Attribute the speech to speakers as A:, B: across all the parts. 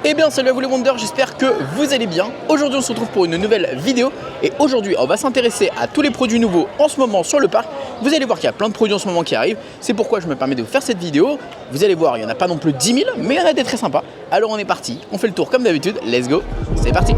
A: Eh bien salut à vous les Wonders, j'espère que vous allez bien. Aujourd'hui on se retrouve pour une nouvelle vidéo et aujourd'hui on va s'intéresser à tous les produits nouveaux en ce moment sur le parc. Vous allez voir qu'il y a plein de produits en ce moment qui arrivent, c'est pourquoi je me permets de vous faire cette vidéo. Vous allez voir, il n'y en a pas non plus 10 000 mais il y en a des très sympas. Alors on est parti, on fait le tour comme d'habitude, let's go, c'est parti.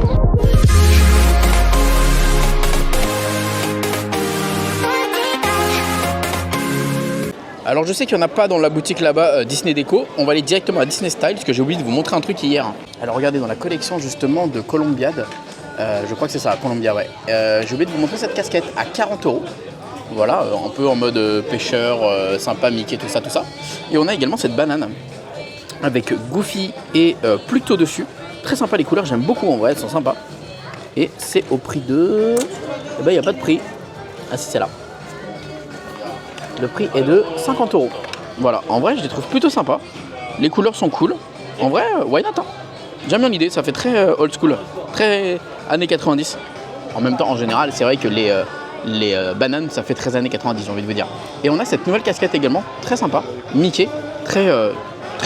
A: Alors je sais qu'il n'y en a pas dans la boutique là-bas Disney Déco, on va aller directement à Disney Style parce que j'ai oublié de vous montrer un truc hier. Alors regardez dans la collection justement de Colombiade, je crois que c'est ça, Colombia ouais. J'ai oublié de vous montrer cette casquette à 40 €. Voilà, un peu en mode pêcheur, sympa, Mickey, tout ça. Et on a également cette banane avec Goofy et Pluto dessus. Très sympa les couleurs, j'aime beaucoup en vrai, elles sont sympas. Et c'est au prix de... Eh ben il n'y a pas de prix. Ah si c'est là. Le prix est de 50 €. Voilà, en vrai je les trouve plutôt sympas. Les couleurs sont cool. En vrai, why not hein. J'aime bien l'idée, ça fait très old school, très années 90. En même temps, en général, c'est vrai que les bananes, ça fait très années 90, j'ai envie de vous dire. Et on a cette nouvelle casquette également, très sympa, Mickey, très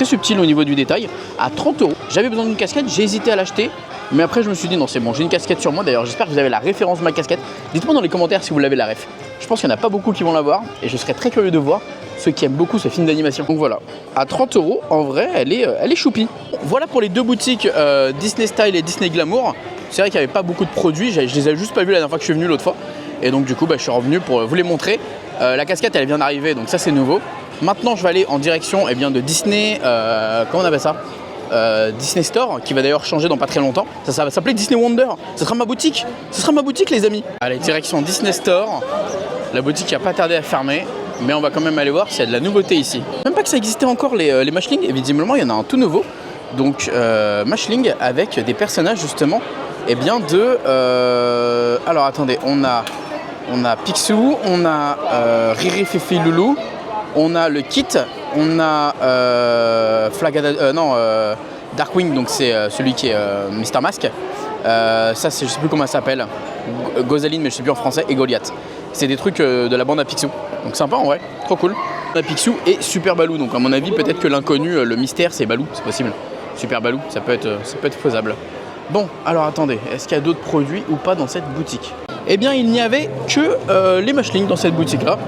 A: subtil au niveau du détail, à 30 €. J'avais besoin d'une casquette, j'ai hésité à l'acheter. Mais après je me suis dit non c'est bon, j'ai une casquette sur moi. D'ailleurs j'espère que vous avez la référence de ma casquette. Dites-moi dans les commentaires si vous l'avez la ref. Je pense qu'il n'y en a pas beaucoup qui vont l'avoir et je serais très curieux de voir ceux qui aiment beaucoup ce film d'animation. Donc voilà, à 30 €, en vrai elle est choupie. Voilà pour les deux boutiques Disney Style et Disney Glamour. C'est vrai qu'il n'y avait pas beaucoup de produits, je les ai juste pas vus la dernière fois que je suis venu l'autre fois. Et donc du coup je suis revenu pour vous les montrer. La casquette elle vient d'arriver donc ça c'est nouveau. Maintenant je vais aller en direction de Disney, comment on appelle ça, Disney Store, qui va d'ailleurs changer dans pas très longtemps. Ça va s'appeler Disney Wonder. Ce sera ma boutique. Ce sera ma boutique les amis. Allez, direction Disney Store. La boutique qui a pas tardé à fermer, mais on va quand même aller voir s'il y a de la nouveauté ici. Même pas que ça existait encore les Mashling, et visiblement il y en a un tout nouveau. Donc Mashling avec des personnages justement alors attendez, on a Picsou, on a Riri, Fifi, Loulou, on a le kit, on a Darkwing, donc c'est celui qui est Mister Mask. Ça je sais plus comment ça s'appelle, Gozaline mais je sais plus en français, et Goliath. C'est des trucs de la bande à Picsou, donc sympa en vrai, trop cool. On a Picsou et Super Baloo, donc à mon avis peut-être que l'inconnu, le mystère c'est Baloo, c'est possible. Super Baloo, ça peut être faisable. Bon, alors attendez, est-ce qu'il y a d'autres produits ou pas dans cette boutique? Eh bien il n'y avait que les Mashling dans cette boutique là.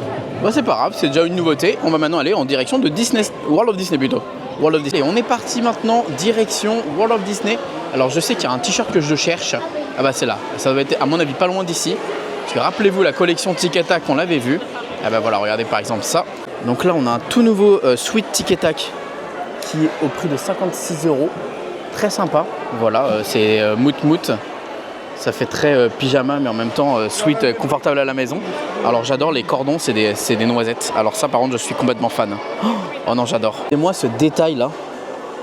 A: Bah c'est pas grave, c'est déjà une nouveauté. On va maintenant aller en direction de Disney, World of Disney plutôt. World of Disney. Et on est parti maintenant direction World of Disney. Alors je sais qu'il y a un t-shirt que je cherche. Ah bah c'est là. Ça doit être à mon avis pas loin d'ici. Parce que rappelez-vous la collection Tic Tac qu'on l'avait vu. Ah bah voilà, regardez par exemple ça. Donc là on a un tout nouveau Sweet Tic Tac qui est au prix de 56 €. Très sympa. Voilà, c'est mout. Ça fait très pyjama mais en même temps sweet, confortable à la maison. Alors j'adore les cordons, c'est des noisettes. Alors ça par contre je suis complètement fan. Oh non j'adore. Et moi ce détail là,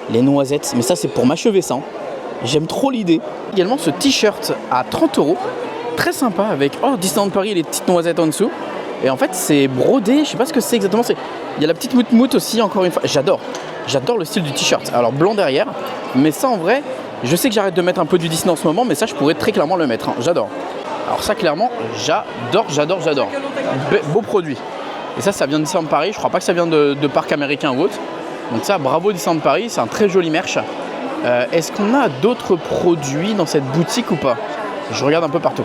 A: les noisettes, mais ça c'est pour m'achever ça. J'aime trop l'idée. Également ce t-shirt à 30 €. Très sympa avec Disneyland Paris et les petites noisettes en dessous. Et en fait c'est brodé, je sais pas ce que c'est exactement. Il y a la petite mout aussi encore une fois. J'adore le style du t-shirt. Alors blanc derrière, mais ça en vrai... Je sais que j'arrête de mettre un peu du Disney en ce moment, mais ça je pourrais très clairement le mettre, hein. J'adore. Alors ça clairement, j'adore. Beau produit. Et ça vient de Disneyland Paris, je crois pas que ça vient de parc américain ou autre. Donc ça, bravo Disneyland Paris, c'est un très joli merch. Est-ce qu'on a d'autres produits dans cette boutique ou pas? Je regarde un peu partout.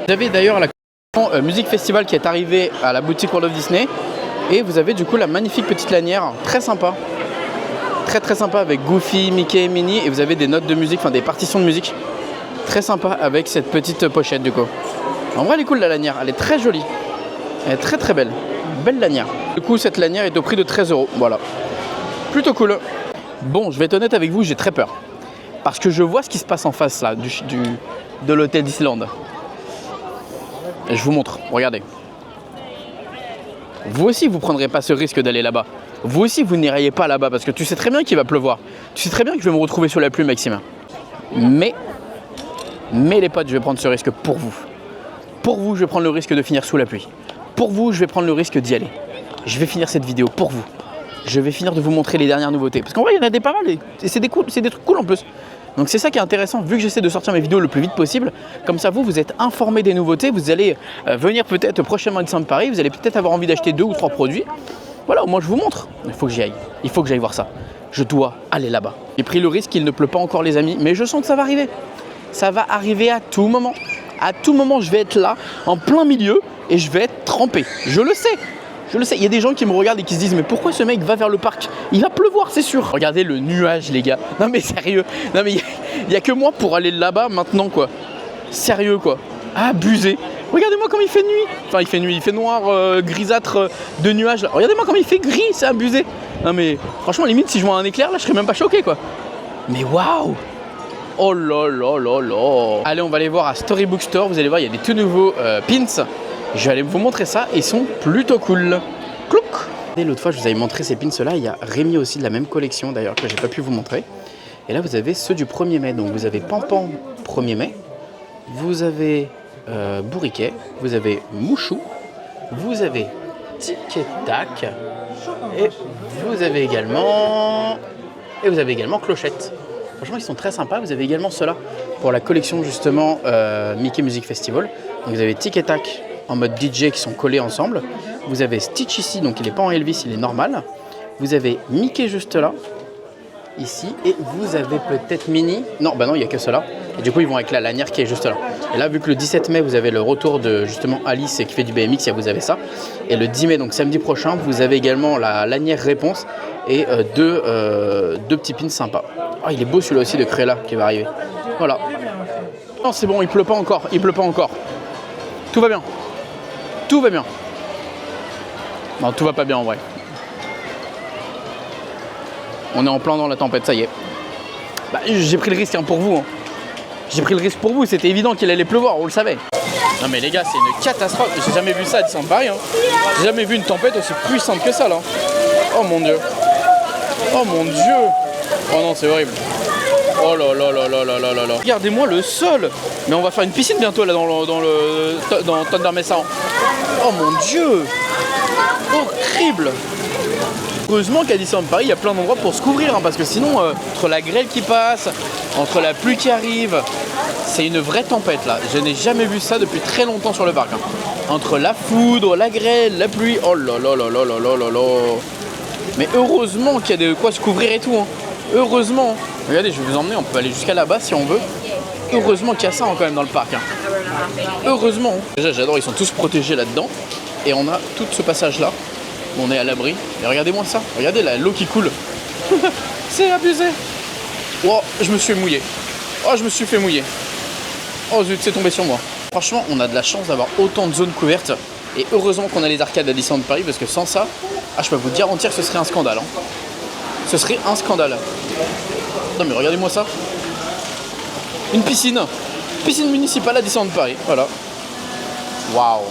A: Vous avez d'ailleurs la Music Festival qui est arrivée à la boutique World of Disney. Et vous avez du coup la magnifique petite lanière, très sympa. Très sympa avec Goofy, Mickey et Minnie, et vous avez des notes de musique, enfin des partitions de musique très sympa avec cette petite pochette du coup. En vrai elle est cool la lanière, elle est très jolie, elle est très belle, belle lanière. Du coup cette lanière est au prix de 13 €, voilà, plutôt cool. Bon je vais être honnête avec vous, j'ai très peur parce que je vois ce qui se passe en face là de l'hôtel Disneyland. Et je vous montre, regardez. Vous aussi vous prendrez pas ce risque d'aller là-bas. Vous aussi vous n'iriez pas là-bas parce que tu sais très bien qu'il va pleuvoir. Tu sais très bien que je vais me retrouver sous la pluie Maxime. Mais les potes, je vais prendre ce risque pour vous. Pour vous, je vais prendre le risque de finir sous la pluie. Pour vous, je vais prendre le risque d'y aller. Je vais finir cette vidéo pour vous. Je vais finir de vous montrer les dernières nouveautés. Parce qu'en vrai, il y en a des pas mal et c'est des trucs cool en plus. Donc c'est ça qui est intéressant, vu que j'essaie de sortir mes vidéos le plus vite possible. Comme ça, vous êtes informés des nouveautés. Vous allez venir peut-être prochainement à Disneyland Paris. Vous allez peut-être avoir envie d'acheter 2 ou 3 produits. Voilà, moi je vous montre. Il faut que j'y aille. Il faut que j'aille voir ça. Je dois aller là-bas. J'ai pris le risque qu'il ne pleut pas encore les amis, mais je sens que ça va arriver. Ça va arriver à tout moment. À tout moment, je vais être là, en plein milieu, et je vais être trempé. Je le sais. Je le sais. Il y a des gens qui me regardent et qui se disent mais pourquoi ce mec va vers le parc? Il va pleuvoir, c'est sûr. Regardez le nuage, les gars. Non mais sérieux. Non mais il n'y a que moi pour aller là-bas maintenant, quoi. Sérieux, quoi. Abusé. Regardez-moi comme il fait nuit. Enfin, il fait nuit, il fait noir, grisâtre de nuages. Là. Regardez-moi comme il fait gris, c'est abusé. Non mais franchement, limite, si je vois un éclair, là, je serais même pas choqué, quoi. Mais waouh! Oh là là là là! Allez, on va aller voir à Storybook Store. Vous allez voir, il y a des tout nouveaux pins. Je vais aller vous montrer ça. Ils sont plutôt cool. Clouc! Et l'autre fois, je vous avais montré ces pins-là. Il y a Rémi aussi de la même collection, d'ailleurs, que j'ai pas pu vous montrer. Et là, vous avez ceux du 1er mai. Donc, vous avez Pampan 1er mai. Vous avez Bourriquet. Vous avez Mouchou. Vous avez Tic et Tac. Et vous avez également Clochette. Franchement, ils sont très sympas. Vous avez également ceux-là pour la collection justement Mickey Music Festival. Donc vous avez Tic et Tac en mode DJ qui sont collés ensemble. Vous avez Stitch ici, donc il n'est pas en Elvis, il est normal. Vous avez Mickey juste là, ici. Et vous avez peut-être Minnie. Non, bah non, il n'y a que ceux-là. Et du coup, ils vont avec la lanière qui est juste là. Et là, vu que le 17 mai, vous avez le retour de justement Alice qui fait du BMX, vous avez ça. Et le 10 mai, donc samedi prochain, vous avez également la lanière réponse et deux petits pins sympas. Ah, il est beau celui-là aussi de Créla qui va arriver. Voilà. Non, c'est bon, il pleut pas encore. Il pleut pas encore. Tout va bien. Tout va bien. Non, tout va pas bien en vrai. On est en plein dans la tempête, ça y est. Bah, j'ai pris le risque pour vous. Hein. J'ai pris le risque pour vous, c'était évident qu'il allait pleuvoir, on le savait. Non mais les gars, c'est une catastrophe. J'ai jamais vu ça à Disneyland Paris. Hein. J'ai jamais vu une tempête aussi puissante que ça là. Oh mon dieu. Oh mon dieu. Oh non, c'est horrible. Oh là là là là là là là là. Regardez-moi le sol. Mais on va faire une piscine bientôt là dans Thunder Mesa. Oh mon dieu. Horrible. Heureusement qu'à Disneyland Paris, il y a plein d'endroits pour se couvrir, hein, parce que sinon, entre la grêle qui passe, entre la pluie qui arrive, c'est une vraie tempête là. Je n'ai jamais vu ça depuis très longtemps sur le parc. Hein. Entre la foudre, la grêle, la pluie, oh là là là là là là là là. Mais heureusement qu'il y a de quoi se couvrir et tout. Hein. Heureusement. Regardez, je vais vous emmener, on peut aller jusqu'à là-bas si on veut. Heureusement qu'il y a ça hein, quand même dans le parc. Hein. Heureusement. Déjà, j'adore, ils sont tous protégés là-dedans. Et on a tout ce passage là. On est à l'abri. Et regardez-moi ça. Regardez l'eau qui coule. C'est abusé. Oh, je me suis mouillé. Oh, je me suis fait mouiller. Oh zut, c'est tombé sur moi. Franchement, on a de la chance d'avoir autant de zones couvertes. Et heureusement qu'on a les arcades à Disneyland Paris, parce que sans ça, je peux vous garantir que ce serait un scandale. Hein. Ce serait un scandale. Non mais regardez-moi ça. Une piscine. Piscine municipale à Disneyland Paris. Voilà. Waouh.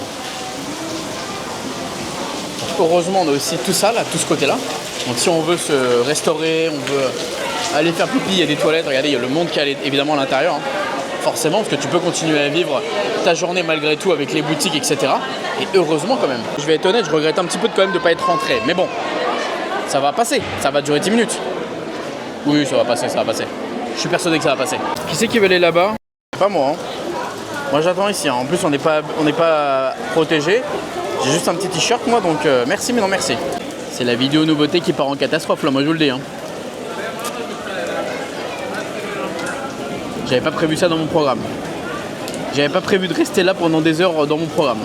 A: Heureusement, on a aussi tout ça, là, tout ce côté-là. Donc si on veut se restaurer, on veut aller faire pipi, il y a des toilettes. Regardez, il y a le monde qui est évidemment à l'intérieur. Hein. Forcément, parce que tu peux continuer à vivre ta journée malgré tout avec les boutiques, etc. Et heureusement quand même. Je vais être honnête, je regrette un petit peu quand même de ne pas être rentré. Mais bon, ça va passer. Ça va durer 10 minutes. Oui, ça va passer, ça va passer. Je suis persuadé que ça va passer. Qui c'est qui veut aller là-bas? Pas moi. Hein. Moi, j'attends ici. Hein. En plus, on n'est pas protégé. J'ai juste un petit t-shirt moi, donc merci mais non merci. C'est la vidéo nouveauté qui part en catastrophe là, moi je vous le dis. Hein. J'avais pas prévu ça dans mon programme. J'avais pas prévu de rester là pendant des heures dans mon programme.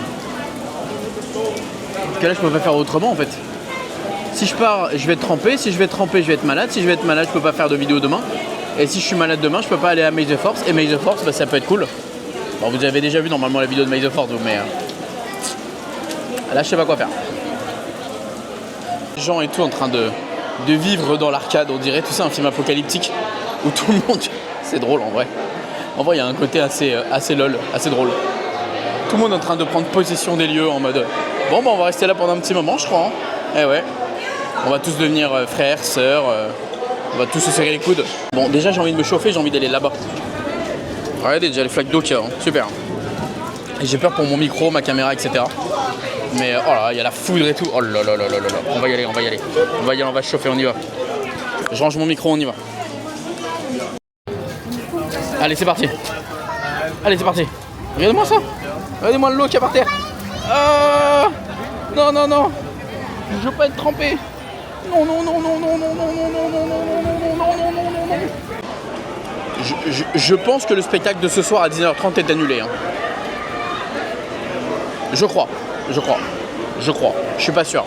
A: Parce que là je peux pas faire autrement en fait. Si je pars, je vais être trempé. Si je vais être trempé, je vais être malade. Si je vais être malade, je peux pas faire de vidéo demain. Et si je suis malade demain, je peux pas aller à Maze the Force. Et Maze the Force, bah, ça peut être cool. Bon, vous avez déjà vu normalement la vidéo de Maze the Force, mais... là, je sais pas quoi faire. Les gens et tout en train de vivre dans l'arcade, on dirait tout ça un film apocalyptique où tout le monde... C'est drôle en vrai. En vrai, il y a un côté assez lol, assez drôle. Tout le monde est en train de prendre possession des lieux en mode... Bon, bah on va rester là pendant un petit moment, je crois. Hein. Eh ouais. On va tous devenir frères, sœurs. On va tous se serrer les coudes. Bon, déjà, j'ai envie de me chauffer, j'ai envie d'aller là-bas. Regardez déjà les flaques d'eau qu'il y a. Hein. Super. Et j'ai peur pour mon micro, ma caméra, etc. Mais oh là, il y a la foudre et tout. Oh là là là là là là. On va y aller, on va y aller. On va y aller, on va se chauffer, on y va. Je range mon micro, on y va. Allez, c'est parti. Allez, c'est parti. Regardez-moi ça. Regardez-moi l'eau qu'il y a par terre. Non, non, non. Je veux pas être trempé. Non, non, non, non, non, non, non, non, non, non, non, non, non, non, non. Je pense que le spectacle de ce soir à 19h30 est annulé. Hein. Je crois. Je suis pas sûr.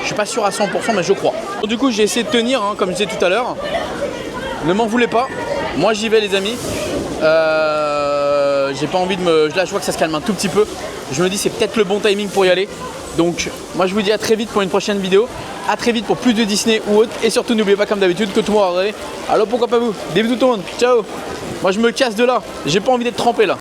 A: Je suis pas sûr à 100%, mais je crois. Du coup, j'ai essayé de tenir, hein, comme je disais tout à l'heure. Ne m'en voulez pas. Moi, j'y vais, les amis. J'ai pas envie de me... Là, je vois que ça se calme un tout petit peu. Je me dis, c'est peut-être le bon timing pour y aller. Donc, moi, je vous dis à très vite pour une prochaine vidéo. À très vite pour plus de Disney ou autre. Et surtout, n'oubliez pas, comme d'habitude, que tout le monde va regarder. Alors, pourquoi pas vous? Des bisous tout le monde. Ciao. Moi, je me casse de là. J'ai pas envie d'être trempé là.